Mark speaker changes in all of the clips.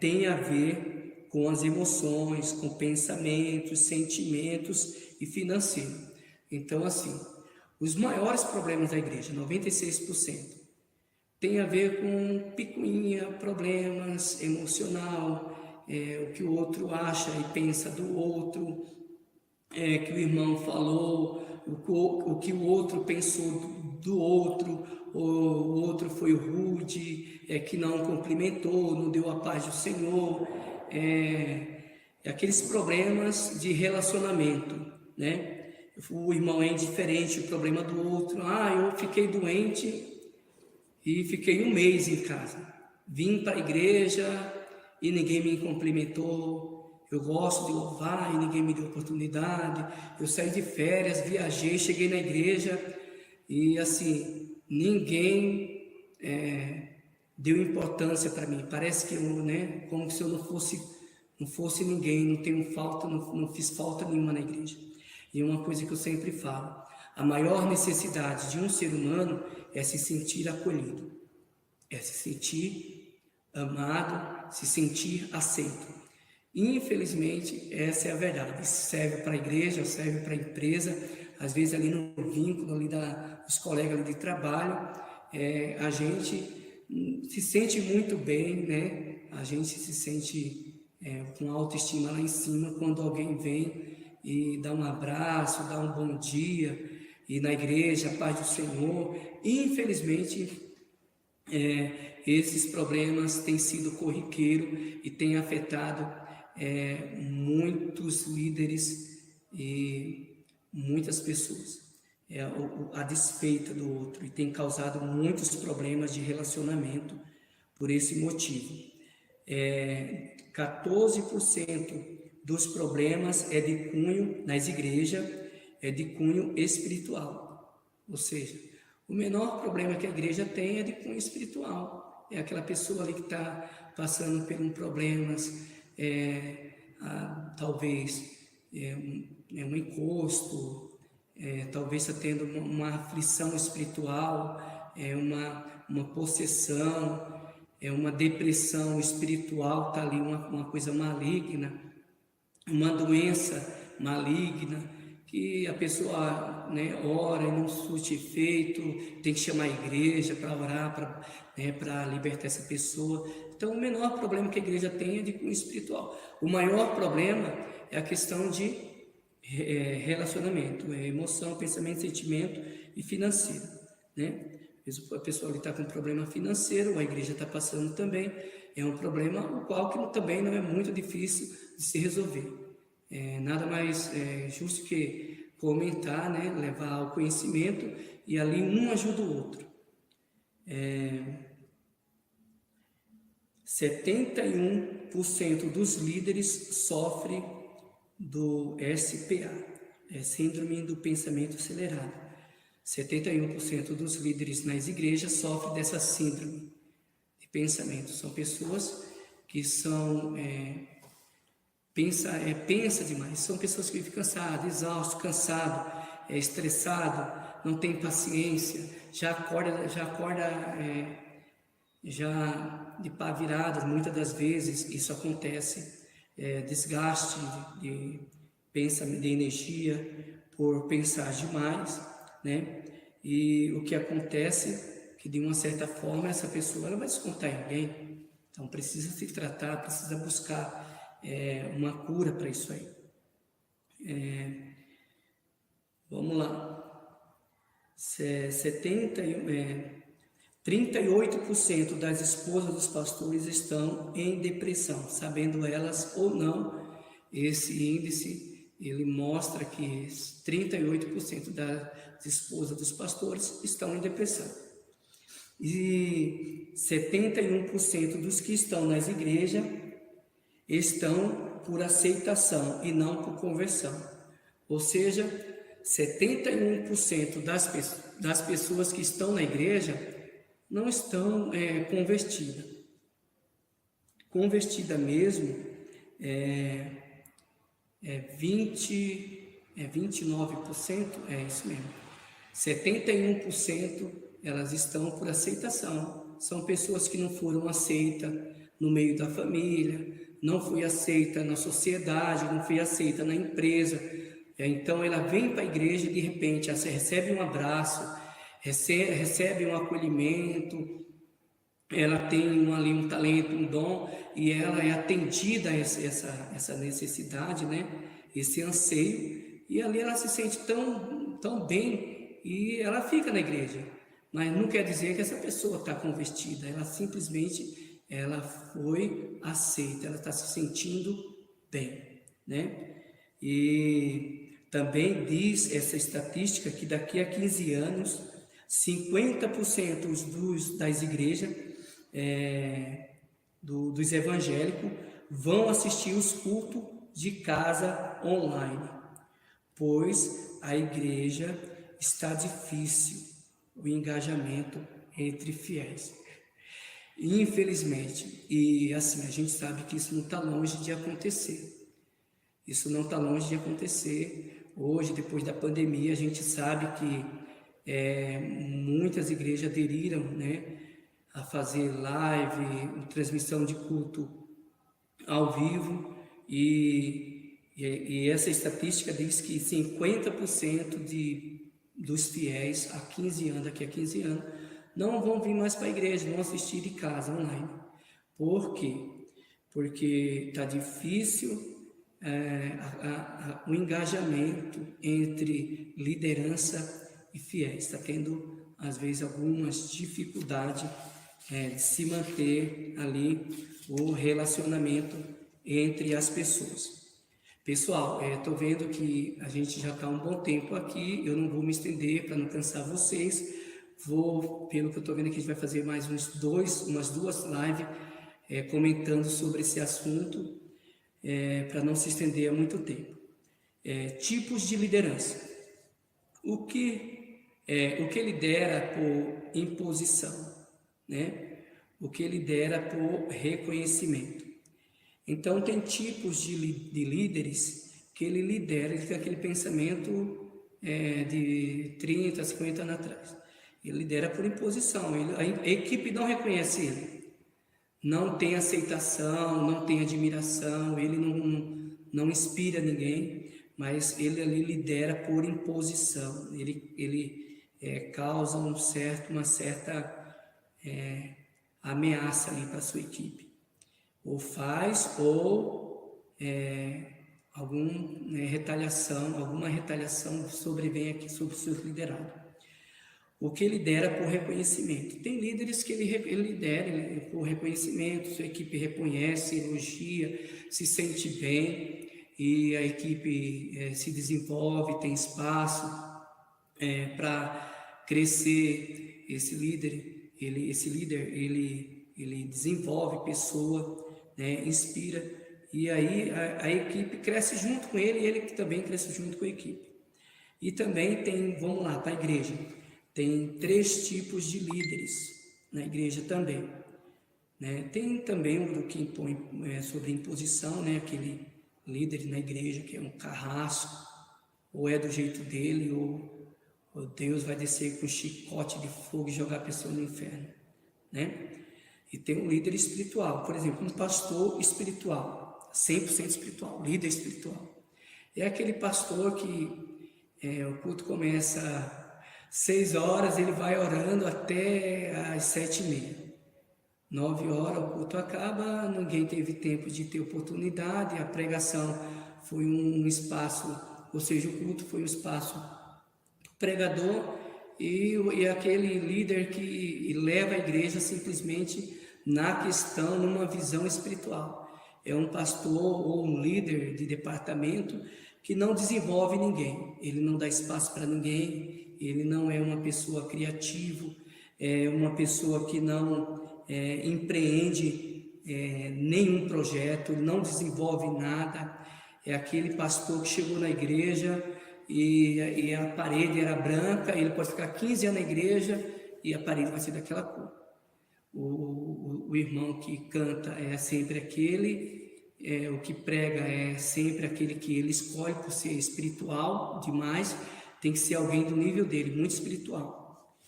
Speaker 1: tem a ver com as emoções, com pensamentos, sentimentos e financeiro. Então, assim, os maiores problemas da igreja, 96%, tem a ver com picuinha, problemas emocional, o que o outro acha e pensa do outro, que o irmão falou, o que o outro pensou do outro, o outro foi rude, que não cumprimentou, não deu a paz do Senhor, aqueles problemas de relacionamento, né? O irmão é indiferente, o problema do outro, eu fiquei doente e fiquei 1 mês em casa, vim para a igreja e ninguém me cumprimentou, eu gosto de louvar e ninguém me deu oportunidade, eu saí de férias, viajei, cheguei na igreja e assim, ninguém deu importância para mim, parece que eu, né, como se eu não fosse ninguém, não tenho falta, não fiz falta nenhuma na igreja. E uma coisa que eu sempre falo, a maior necessidade de um ser humano é se sentir acolhido, é se sentir amado, se sentir aceito. Infelizmente, essa é a verdade. Isso serve para a igreja, serve para a empresa, às vezes ali no vínculo ali dos colegas ali de trabalho, a gente se sente muito bem, né? A gente se sente com autoestima lá em cima quando alguém vem e dá um abraço, dá um bom dia, e na igreja, a paz do Senhor. Infelizmente, esses problemas têm sido corriqueiro e têm afetado muitos líderes e muitas pessoas, a despeito do outro, e tem causado muitos problemas de relacionamento por esse motivo. 14% dos problemas de cunho nas igrejas, de cunho espiritual, ou seja, o menor problema que a igreja tem é de cunho espiritual, é aquela pessoa ali que está passando por problemas, talvez um encosto, talvez está tendo uma aflição espiritual, uma possessão, uma depressão espiritual, está ali uma coisa maligna, uma doença maligna, que a pessoa, né, ora e não surte efeito, tem que chamar a igreja para orar, para libertar essa pessoa. Então, o menor problema que a igreja tem é de cunho espiritual. O maior problema é a questão de relacionamento, emoção, pensamento, sentimento e financeiro, né? A pessoa está com um problema financeiro, a igreja está passando também, é um problema o qual que também não é muito difícil de se resolver. Nada mais justo que comentar, né, levar ao conhecimento, e ali um ajuda o outro. 71% dos líderes sofrem do SPA, Síndrome do Pensamento Acelerado. 71% dos líderes nas igrejas sofrem dessa síndrome de pensamento. São pessoas que são pensa demais, são pessoas que vivem cansadas, exaustas, estressado, não tem paciência, já acorda já de pá virada. Muitas das vezes isso acontece, desgaste de pensamento, de energia por pensar demais, né? E o que acontece que de uma certa forma essa pessoa ela vai descontar em alguém, então precisa se tratar, precisa buscar uma cura para isso aí. Vamos lá. 38% das esposas dos pastores estão em depressão, sabendo elas ou não. Esse índice ele mostra que 38% das esposas dos pastores estão em depressão. E 71% dos que estão nas igrejas estão por aceitação e não por conversão. Ou seja, 71% das pessoas que estão na igreja não estão convertidas. Convertida mesmo é 29%, é isso mesmo. 71% elas estão por aceitação. São pessoas que não foram aceitas, no meio da família, não foi aceita na sociedade, não foi aceita na empresa. Então ela vem para a igreja e de repente ela recebe um abraço, recebe um acolhimento, ela tem ali um talento, um dom, e ela é atendida a essa necessidade, né? Esse anseio, e ali ela se sente tão bem, e ela fica na igreja. Mas não quer dizer que essa pessoa está convertida, ela simplesmente ela foi aceita, ela está se sentindo bem, né? E também diz essa estatística que daqui a 15 anos, 50% das igrejas, dos evangélicos, vão assistir os cultos de casa online, pois a igreja está difícil, o engajamento entre fiéis. Infelizmente, e assim, a gente sabe que isso não está longe de acontecer. Isso não está longe de acontecer. Hoje, depois da pandemia, a gente sabe que muitas igrejas aderiram, né, a fazer live, transmissão de culto ao vivo, e essa estatística diz que 50% dos fiéis daqui a 15 anos, não vão vir mais para a igreja, vão assistir de casa, online. Por quê? Porque está difícil o engajamento entre liderança e fiéis. Está tendo, às vezes, algumas dificuldades de se manter ali o relacionamento entre as pessoas. Pessoal, estou vendo que a gente já está um bom tempo aqui, eu não vou me estender para não cansar vocês. Pelo que eu estou vendo aqui, a gente vai fazer mais umas duas lives comentando sobre esse assunto, para não se estender há muito tempo. Tipos de liderança. O que lidera por imposição, né? O que lidera por reconhecimento. Então, tem tipos de líderes que ele lidera, ele tem aquele pensamento de 30, 50 anos atrás. Ele lidera por imposição, a equipe não reconhece ele, não tem aceitação, não tem admiração, ele não inspira ninguém, mas ele ali lidera por imposição, ele causa uma certa ameaça ali para a sua equipe, ou faz, ou alguma retaliação sobrevém aqui sobre o seu liderado. O que lidera por reconhecimento. Tem líderes que ele lidera por reconhecimento, sua equipe reconhece, elogia, se sente bem, e a equipe se desenvolve, tem espaço para crescer. Esse líder, ele desenvolve pessoa, né, inspira, e aí a equipe cresce junto com ele, e ele também cresce junto com a equipe. E também tem, vamos lá, para a igreja, tem 3 tipos de líderes na igreja também, né? Tem também o que impõe sobre imposição, né? Aquele líder na igreja que é um carrasco, ou é do jeito dele, ou Deus vai descer com um chicote de fogo e jogar a pessoa no inferno, né? E tem um líder espiritual, por exemplo, um pastor espiritual, 100% espiritual, líder espiritual. É aquele pastor que o culto começa 6 horas, ele vai orando até às 7h30. 9 horas o culto acaba, ninguém teve tempo de ter oportunidade, a pregação foi um espaço, ou seja, o culto foi um espaço pregador, e aquele líder que leva a igreja simplesmente na questão, numa visão espiritual. É um pastor ou um líder de departamento que não desenvolve ninguém, ele não dá espaço para ninguém, ele não é uma pessoa criativa, é uma pessoa que não empreende nenhum projeto, não desenvolve nada. É aquele pastor que chegou na igreja e a parede era branca, ele pode ficar 15 anos na igreja e a parede vai ser daquela cor. O irmão que canta é sempre aquele, o que prega é sempre aquele que ele escolhe por ser espiritual demais, tem que ser alguém do nível dele, muito espiritual.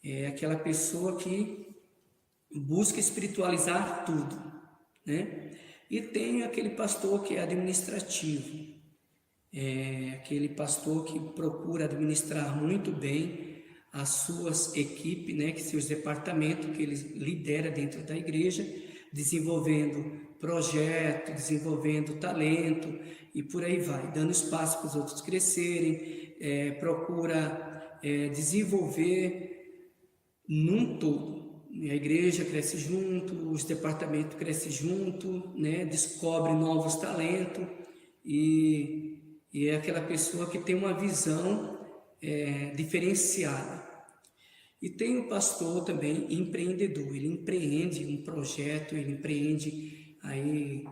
Speaker 1: É aquela pessoa que busca espiritualizar tudo, né? E tem aquele pastor que é administrativo, aquele pastor que procura administrar muito bem as suas equipes, né, que seus departamentos que ele lidera dentro da igreja, desenvolvendo projeto, desenvolvendo talento e por aí vai, dando espaço para os outros crescerem, procura desenvolver num todo. A igreja cresce junto, os departamentos crescem junto, né, descobre novos talentos e é aquela pessoa que tem uma visão diferenciada. E tem o pastor também empreendedor, ele empreende um projeto, ele empreende aí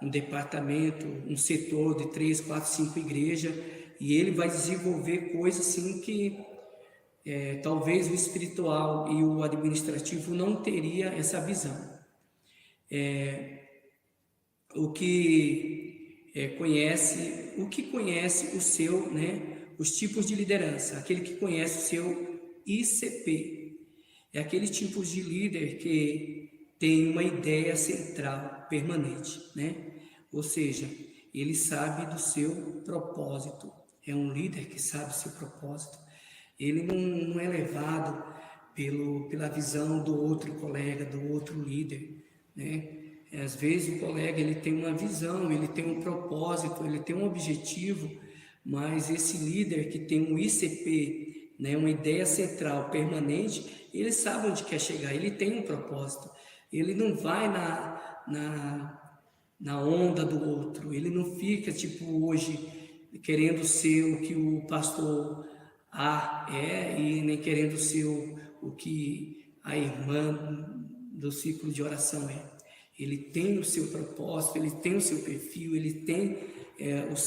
Speaker 1: um departamento, um setor de 3, 4, 5 igrejas, e ele vai desenvolver coisas assim que talvez o espiritual e o administrativo não teria essa visão. O que conhece o seu, né, os tipos de liderança, aquele que conhece o seu ICP, é aquele tipo de líder que tem uma ideia central, permanente, né? Ou seja, ele sabe do seu propósito, é um líder que sabe o seu propósito, ele não é levado pela visão do outro colega, do outro líder, né? Às vezes o colega ele tem uma visão, ele tem um propósito, ele tem um objetivo, mas esse líder que tem um ICP, né, uma ideia central permanente, ele sabe onde quer chegar, ele tem um propósito, ele não vai na onda do outro, ele não fica tipo hoje querendo ser o que o pastor A é e nem querendo ser o que a irmã do ciclo de oração é. Ele tem o seu propósito, ele tem o seu perfil, ele tem os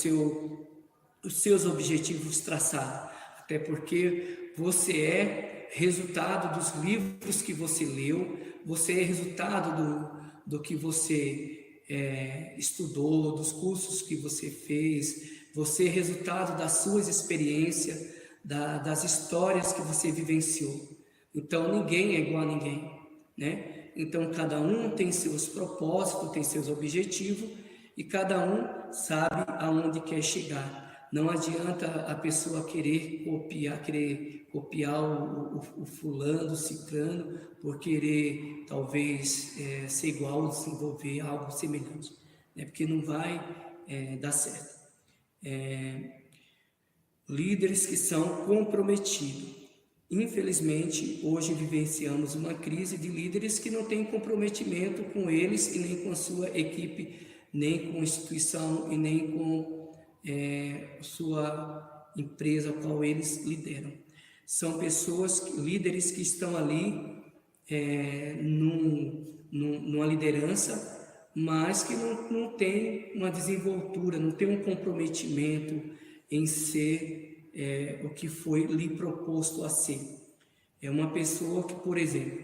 Speaker 1: seus objetivos traçados. Até porque você é resultado dos livros que você leu, você é resultado do que você estudou, dos cursos que você fez, você é resultado das suas experiências, das histórias que você vivenciou. Então, ninguém é igual a ninguém, né? Então, cada um tem seus propósitos, tem seus objetivos e cada um sabe aonde quer chegar. Não adianta a pessoa querer copiar o fulano, o ciclano, por querer talvez ser igual ou desenvolver algo semelhante, né? Porque não vai dar certo. Líderes que são comprometidos. Infelizmente, hoje vivenciamos uma crise de líderes que não têm comprometimento com eles e nem com a sua equipe, nem com a instituição e nem com sua empresa a qual eles lideram. São líderes que estão ali numa liderança, mas que não tem uma desenvoltura, não tem um comprometimento em ser o que foi lhe proposto a ser. É uma pessoa que, por exemplo,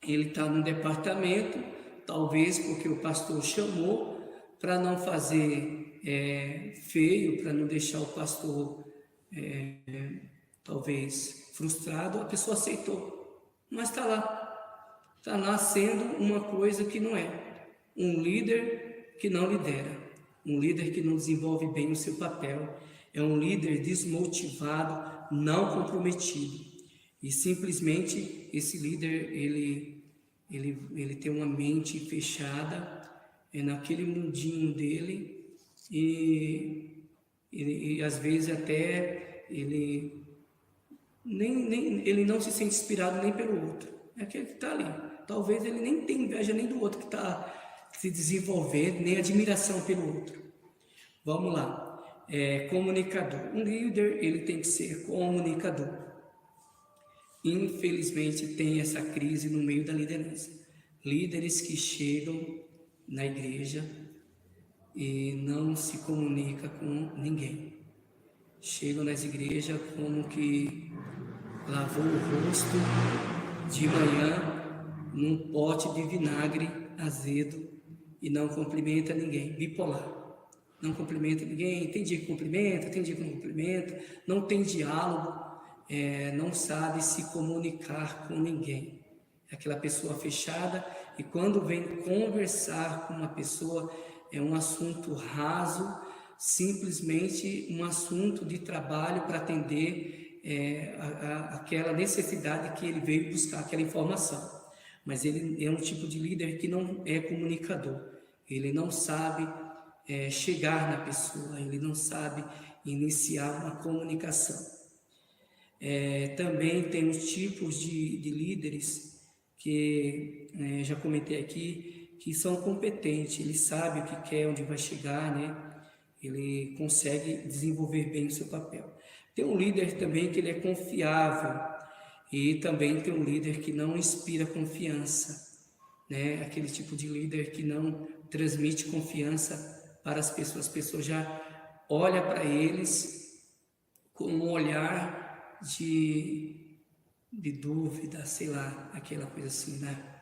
Speaker 1: ele está num departamento, talvez porque o pastor chamou, para não fazer feio, para não deixar o pastor talvez frustrado, a pessoa aceitou, mas está lá sendo uma coisa que não é. Um líder que não lidera, um líder que não desenvolve bem o seu papel, é um líder desmotivado, não comprometido. E simplesmente esse líder, ele tem uma mente fechada naquele mundinho dele e às vezes até ele não se sente inspirado nem pelo outro. É aquele que está ali. Talvez ele nem tenha inveja nem do outro que está se desenvolvendo, nem admiração pelo outro. Vamos lá. Comunicador. Um líder, ele tem que ser comunicador. Infelizmente, tem essa crise no meio da liderança. Líderes que chegam na igreja e não se comunicam com ninguém. Chegam nas igrejas como que lavou o rosto de manhã num pote de vinagre azedo e não cumprimenta ninguém. Bipolar. Não cumprimenta ninguém, tem dia que cumprimenta, tem dia que não cumprimenta, não tem diálogo, não sabe se comunicar com ninguém. aquela pessoa fechada, e quando vem conversar com uma pessoa, é um assunto raso, simplesmente um assunto de trabalho para atender aquela necessidade que ele veio buscar, aquela informação. Mas ele é um tipo de líder que não é comunicador, ele não sabe chegar na pessoa, ele não sabe iniciar uma comunicação. Também tem os tipos de líderes que já comentei aqui, que são competentes, ele sabe o que quer, onde vai chegar, né? Ele consegue desenvolver bem o seu papel. Tem um líder também que ele é confiável, e também tem um líder que não inspira confiança, né? Aquele tipo de líder que não transmite confiança para as pessoas já olham para eles com um olhar de dúvida, sei lá, aquela coisa assim, né?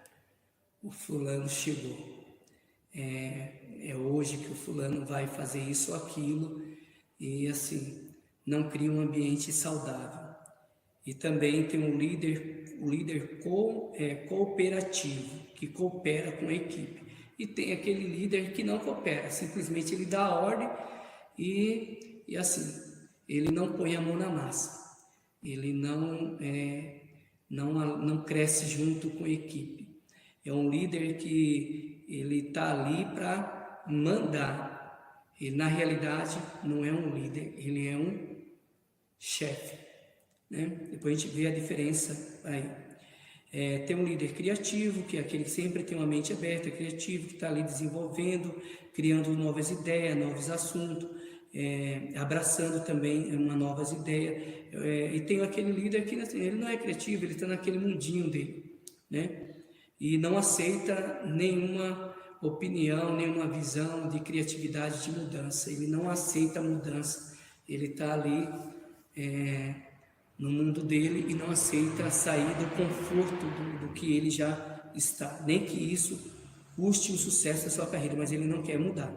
Speaker 1: O fulano chegou, é hoje que o fulano vai fazer isso ou aquilo, e assim, não cria um ambiente saudável. E também tem o líder cooperativo, que coopera com a equipe. E tem aquele líder que não coopera, simplesmente ele dá a ordem e assim, ele não põe a mão na massa, ele não cresce junto com a equipe. É um líder que ele está ali para mandar. Ele, na realidade, não é um líder, ele é um chefe, né? Depois a gente vê a diferença aí. Tem um líder criativo, que é aquele que sempre tem uma mente aberta, criativo, que está ali desenvolvendo, criando novas ideias, novos assuntos, abraçando também uma novas ideias. E tem aquele líder que assim, ele não é criativo, ele está naquele mundinho dele, né? E não aceita nenhuma opinião, nenhuma visão de criatividade, de mudança. Ele não aceita a mudança, ele está ali no mundo dele e não aceita sair do conforto do que ele já está, nem que isso custe o sucesso da sua carreira, mas ele não quer mudar.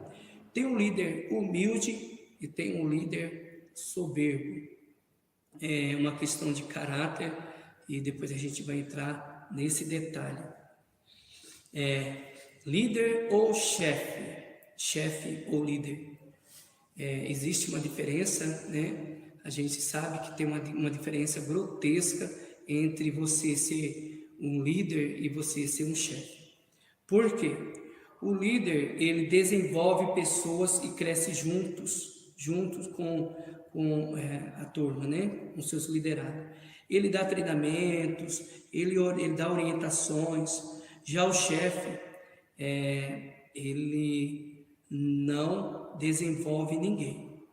Speaker 1: Tem um líder humilde e tem um líder soberbo. É uma questão de caráter e depois a gente vai entrar nesse detalhe. Líder ou chefe? Chefe ou líder? Existe uma diferença, né? A gente sabe que tem uma diferença grotesca entre você ser um líder e você ser um chefe. Por quê? O líder, ele desenvolve pessoas e cresce juntos com a turma, né? Com seus liderados. Ele dá treinamentos, ele dá orientações. Já o chefe, ele não desenvolve ninguém.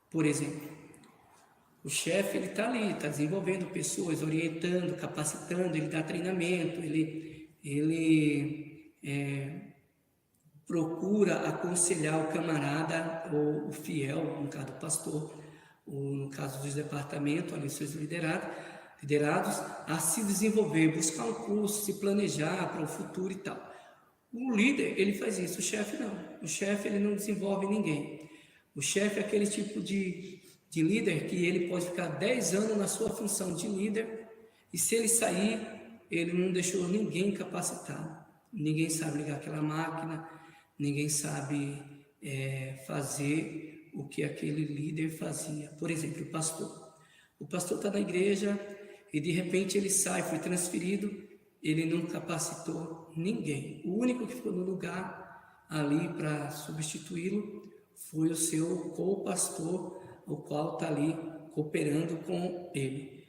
Speaker 1: Por exemplo, o chefe, ele está ali, está desenvolvendo pessoas, orientando, capacitando, ele dá treinamento, ele procura aconselhar o camarada, ou o fiel, no caso do pastor, ou no caso dos departamentos, ali seus liderados, a se desenvolver, buscar um curso, se planejar para o futuro e tal. O líder, ele faz isso, o chefe não. O chefe, ele não desenvolve ninguém. O chefe é aquele tipo de líder que ele pode ficar 10 anos na sua função de líder e se ele sair, ele não deixou ninguém capacitado. Ninguém sabe ligar aquela máquina, ninguém sabe fazer o que aquele líder fazia. Por exemplo, o pastor. O pastor está na igreja e de repente ele sai, foi transferido, ele não capacitou ninguém. O único que ficou no lugar ali para substituí-lo foi o seu co-pastor, o qual está ali cooperando com ele.